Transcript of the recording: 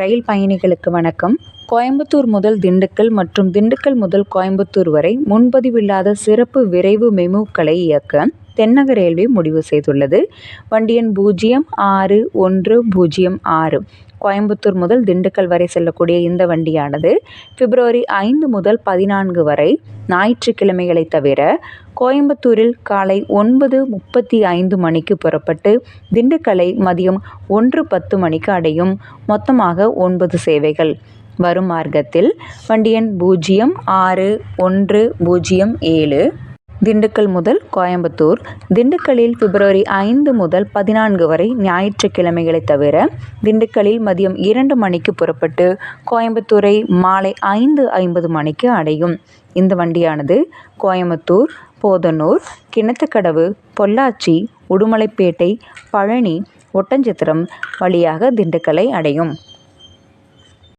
ரயில் பயணிகளுக்கு வணக்கம். கோயம்புத்தூர் முதல் திண்டுக்கல் மற்றும் திண்டுக்கல் முதல் கோயம்புத்தூர் வரை முன்பதிவில்லாத சிறப்பு விரைவு மெமுக்களை இயக்க தென்னக ரயில்வே முடிவு செய்துள்ளது. வண்டி எண் 06106. கோயம்புத்தூர் முதல் திண்டுக்கல் வரை செல்லக்கூடிய இந்த வண்டியானது பிப்ரவரி 5 முதல் 14 வரை ஞாயிற்றுக்கிழமைகளை தவிர கோயம்புத்தூரில் காலை 9:35 மணிக்கு புறப்பட்டு திண்டுக்கல்லை மதியம் 1:10 மணிக்கு அடையும். மொத்தமாக 9 சேவைகள். வரும் மார்க்கத்தில் வண்டி எண் 06107 திண்டுக்கல் முதல் கோயம்புத்தூர். திண்டுக்கல்லில் பிப்ரவரி 5 முதல் 14 வரை ஞாயிற்றுக்கிழமைகளை தவிர திண்டுக்கல்லில் மதியம் 2 மணிக்கு புறப்பட்டு கோயம்புத்தூரை மாலை 5:50 மணிக்கு அடையும். இந்த வண்டியானது கோயம்புத்தூர், போதனூர், கிணத்துக்கடவு, பொள்ளாச்சி, உடுமலைப்பேட்டை, பழனி, ஒட்டன்சத்திரம் வழியாக திண்டுக்கல்லை அடையும்.